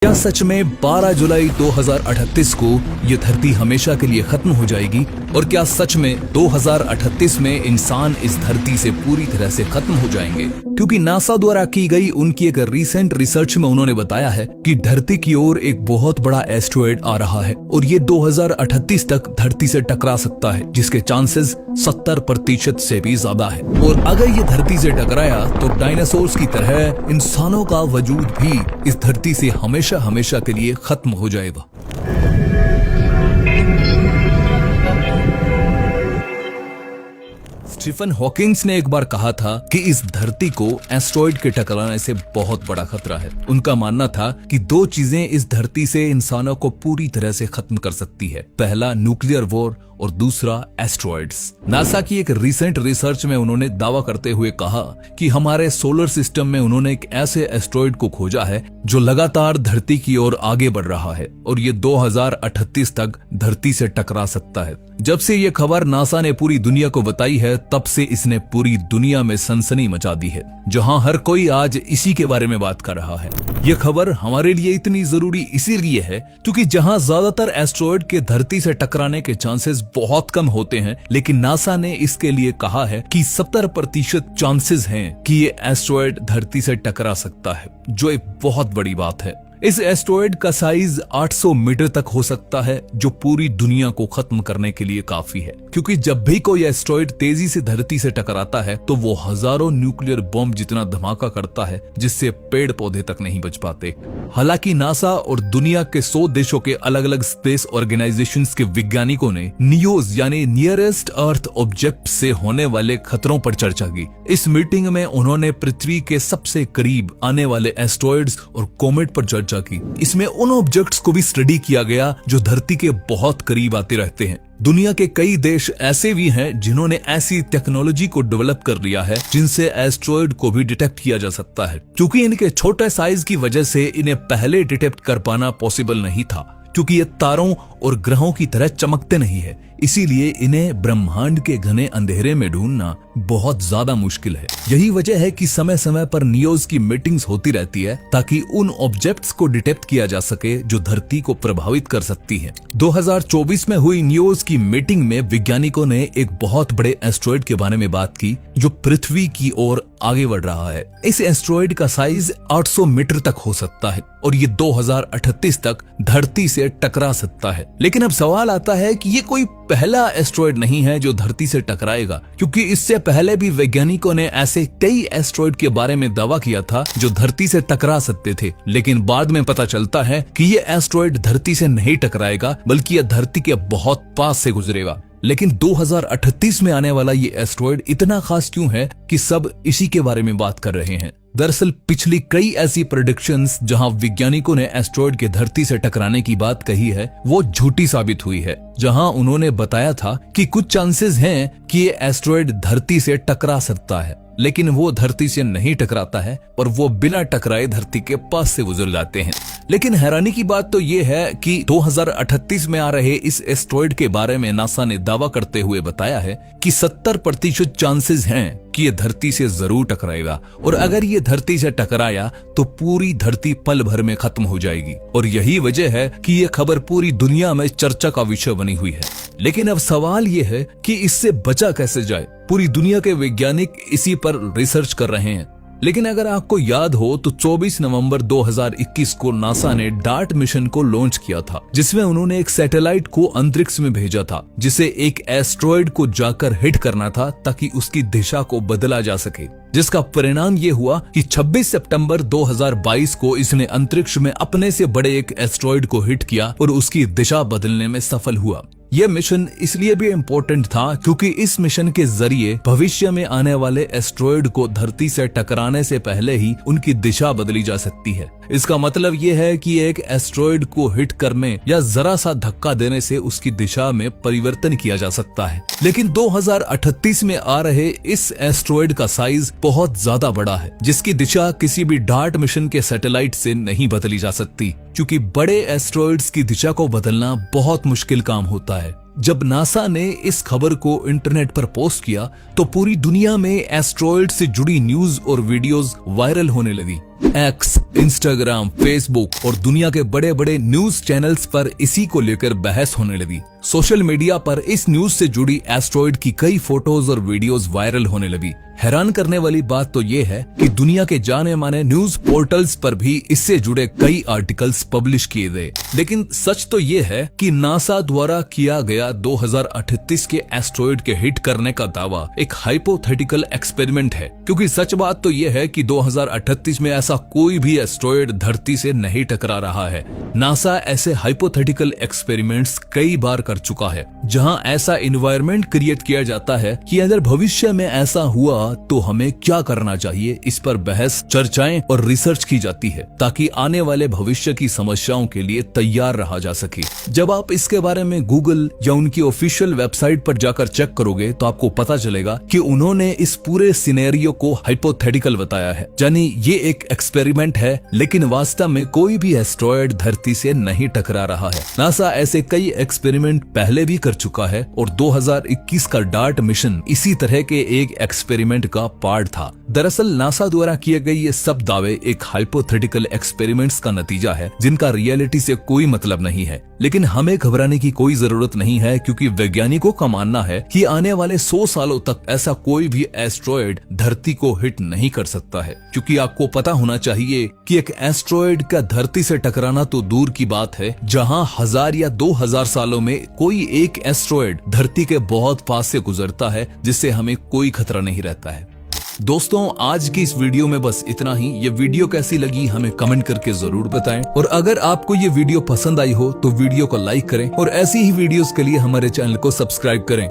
क्या सच में 12 जुलाई 2038 को ये धरती हमेशा के लिए खत्म हो जाएगी? और क्या सच में 2038 में इंसान इस धरती से पूरी तरह से खत्म हो जाएंगे? क्योंकि नासा द्वारा की गई उनकी एक रीसेंट रिसर्च में उन्होंने बताया है कि धरती की ओर एक बहुत बड़ा एस्टेरॉयड आ रहा है और ये 2038 तक धरती से टकरा सकता है, जिसके चांसेस 70% से भी ज्यादा है। और अगर ये धरती से टकराया तो डायनासोर्स की तरह इंसानों का वजूद भी इस धरती से हमेशा हमेशा के लिए खत्म हो जाएगा। स्टीफन हॉकिंग्स ने एक बार कहा था कि इस धरती को एस्टेरॉयड के टकराने से बहुत बड़ा खतरा है। उनका मानना था कि दो चीजें इस धरती से इंसानों को पूरी तरह से खत्म कर सकती है, पहला न्यूक्लियर वॉर और दूसरा एस्टेरॉयड्स। नासा की एक रिसेंट रिसर्च में उन्होंने दावा करते हुए कहा कि हमारे सोलर सिस्टम में उन्होंने एक ऐसे एस्टेरॉयड को खोजा है जो लगातार धरती की ओर आगे बढ़ रहा है और ये 2038 तक धरती से टकरा सकता है। जब से ये खबर नासा ने पूरी दुनिया को बताई है, तब से इसने पूरी दुनिया में सनसनी मचा दी है, जहां हर कोई आज इसी के बारे में बात कर रहा है। ये खबर हमारे लिए इतनी जरूरी इसीलिए है क्योंकि जहां ज्यादातर एस्टेरॉयड के धरती से टकराने के चांसेस बहुत कम होते हैं, लेकिन नासा ने इसके लिए कहा है कि 70% चांसेस हैं कि ये एस्टेरॉयड धरती से टकरा सकता है, जो एक बहुत बड़ी बात है। इस एस्टेरॉयड का साइज 800 मीटर तक हो सकता है, जो पूरी दुनिया को खत्म करने के लिए काफी है, क्योंकि जब भी कोई एस्टेरॉयड तेजी से धरती से टकराता है तो वो हजारों न्यूक्लियर बॉम्ब जितना धमाका करता है, जिससे पेड़ पौधे तक नहीं बच पाते। हालांकि नासा और दुनिया के 100 देशों के अलग अलग स्पेस ऑर्गेनाइजेशंस के वैज्ञानिकों ने नियोज यानी नियरेस्ट अर्थ ऑब्जेक्ट से होने वाले खतरों पर चर्चा की। इस मीटिंग में उन्होंने पृथ्वी के सबसे करीब आने वाले एस्टेरॉयड्स और कॉमेट पर चर्चा की। इसमें उन ऑब्जेक्ट्स को भी स्टडी किया गया जो धरती के बहुत करीब आते रहते हैं। दुनिया के कई देश ऐसे भी हैं जिन्होंने ऐसी टेक्नोलॉजी को डेवलप कर लिया है जिनसे एस्टेरॉयड को भी डिटेक्ट किया जा सकता है। क्योंकि इनके छोटे साइज की वजह से इन्हें पहले डिटेक्ट कर पाना पॉसिबल नहीं था, क्योंकि ये तारों और ग्रहों की तरह चमकते नहीं है, इसीलिए इन्हें ब्रह्मांड के घने अंधेरे में ढूंढना बहुत ज्यादा मुश्किल है। यही वजह है कि समय समय पर नियोज की मीटिंग्स होती रहती है ताकि उन ऑब्जेक्ट्स को डिटेक्ट किया जा सके जो धरती को प्रभावित कर सकती है। 2024 में हुई नियोज की मीटिंग में वैज्ञानिकों ने एक बहुत बड़े एस्टेरॉयड के बारे में बात की जो पृथ्वी की ओर आगे बढ़ रहा है। इस एस्टेरॉयड का साइज 800 मीटर तक हो सकता है और ये 2038 तक धरती से टकरा सकता है। लेकिन अब सवाल आता है कि ये कोई पहला एस्टेरॉयड नहीं है जो धरती से टकराएगा, क्योंकि इससे पहले भी वैज्ञानिकों ने ऐसे कई एस्टेरॉयड के बारे में दावा किया था जो धरती से टकरा सकते थे। लेकिन बाद में पता चलता है कि ये एस्टेरॉयड धरती से नहीं टकराएगा, बल्कि यह धरती के बहुत पास से गुजरेगा। लेकिन 2038 में आने वाला ये एस्टेरॉयड इतना खास क्यों है कि सब इसी के बारे में बात कर रहे हैं? दरअसल पिछली कई ऐसी प्रेडिक्शंस जहां वैज्ञानिकों ने एस्टेरॉयड के धरती से टकराने की बात कही है, वो झूठी साबित हुई है। जहां उन्होंने बताया था कि कुछ चांसेस हैं कि ये एस्टेरॉयड धरती से टकरा सकता है, लेकिन वो धरती से नहीं टकराता है और वो बिना टकराए धरती के पास से गुजर जाते हैं। लेकिन हैरानी की बात तो ये है कि 2038 में आ रहे इस एस्टेरॉयड के बारे में नासा ने दावा करते हुए बताया है कि 70% चांसेस हैं कि ये धरती से जरूर टकराएगा, और अगर ये धरती से टकराया तो पूरी धरती पल भर में खत्म हो जाएगी। और यही वजह है कि ये खबर पूरी दुनिया में चर्चा का विषय बनी हुई है। लेकिन अब सवाल ये है कि इससे बचा कैसे जाए? पूरी दुनिया के वैज्ञानिक इसी पर रिसर्च कर रहे हैं। लेकिन अगर आपको याद हो तो 24 नवंबर 2021 को नासा ने डार्ट मिशन को लॉन्च किया था, जिसमें उन्होंने एक सैटेलाइट को अंतरिक्ष में भेजा था जिसे एक एस्टेरॉयड को जाकर हिट करना था ताकि उसकी दिशा को बदला जा सके। जिसका परिणाम ये हुआ कि 26 सितंबर 2022 को इसने अंतरिक्ष में अपने से बड़े एक एस्टेरॉयड को हिट किया और उसकी दिशा बदलने में सफल हुआ। यह मिशन इसलिए भी इम्पोर्टेंट था क्योंकि इस मिशन के जरिए भविष्य में आने वाले एस्टेरॉयड को धरती से टकराने से पहले ही उनकी दिशा बदली जा सकती है। इसका मतलब यह है कि एक एस्टेरॉयड को हिट करने या जरा सा धक्का देने से उसकी दिशा में परिवर्तन किया जा सकता है। लेकिन 2038 में आ रहे इस एस्टेरॉयड का साइज बहुत ज्यादा बड़ा है, जिसकी दिशा किसी भी डार्ट मिशन के सैटेलाइट से नहीं बदली जा सकती, क्योंकि बड़े एस्टेरॉयड्स की दिशा को बदलना बहुत मुश्किल काम होता है। जब नासा ने इस खबर को इंटरनेट पर पोस्ट किया तो पूरी दुनिया में एस्टेरॉयड से जुड़ी न्यूज और वीडियोस वायरल होने लगी। एक्स, इंस्टाग्राम, फेसबुक और दुनिया के बड़े बड़े न्यूज चैनल्स पर इसी को लेकर बहस होने लगी। सोशल मीडिया पर इस न्यूज से जुड़ी एस्ट्रॉयड की कई फोटोज और वीडियोस वायरल होने लगी। हैरान करने वाली बात तो ये है कि दुनिया के जाने माने न्यूज पोर्टल्स पर भी इससे जुड़े कई आर्टिकल्स पब्लिश किए गए। लेकिन सच तो ये है कि नासा द्वारा किया गया 2038 के एस्ट्रॉयड के हिट करने का दावा एक हाइपोथेटिकल एक्सपेरिमेंट है, क्योंकि सच बात तो ये है कि 2038 में ऐसा कोई भी एस्ट्रॉयड धरती से नहीं टकरा रहा है। नासा ऐसे हाइपोथेटिकल एक्सपेरिमेंट्स कई बार कर चुका है, जहां ऐसा इन्वायरमेंट क्रिएट किया जाता है कि अगर भविष्य में ऐसा हुआ तो हमें क्या करना चाहिए, इस पर बहस, चर्चाएं और रिसर्च की जाती है ताकि आने वाले भविष्य की समस्याओं के लिए तैयार रहा जा सके। जब आप इसके बारे में गूगल या उनकी ऑफिशियल वेबसाइट पर जाकर चेक करोगे तो आपको पता चलेगा कि उन्होंने इस पूरे सिनेरियो को हाइपोथेटिकल बताया है, यानी ये एक एक्सपेरिमेंट है, लेकिन वास्तव में कोई भी एस्ट्रॉयड धरती से नहीं टकरा रहा है। नासा ऐसे कई एक्सपेरिमेंट पहले भी कर चुका है और 2021 का डार्ट मिशन इसी तरह के एक एक्सपेरिमेंट का पार्ट था। दरअसल नासा द्वारा किए गए ये सब दावे एक हाइपोथेटिकल एक्सपेरिमेंट्स का नतीजा है, जिनका रियलिटी से कोई मतलब नहीं है। लेकिन हमें घबराने की कोई जरूरत नहीं है, क्योंकि वैज्ञानिकों का मानना है कि आने वाले 100 सालों तक ऐसा कोई भी एस्ट्रॉयड धरती को हिट नहीं कर सकता है। क्योंकि आपको पता होना चाहिए कि एक एस्ट्रॉयड का धरती से टकराना तो दूर की बात है, जहां 1000 या 2000 सालों में कोई एक एस्ट्रॉयड धरती के बहुत पास से गुजरता है, जिससे हमें कोई खतरा नहीं रहता है। दोस्तों, आज की इस वीडियो में बस इतना ही। ये वीडियो कैसी लगी हमें कमेंट करके जरूर बताएं, और अगर आपको ये वीडियो पसंद आई हो तो वीडियो को लाइक करें और ऐसी ही वीडियोस के लिए हमारे चैनल को सब्सक्राइब करें।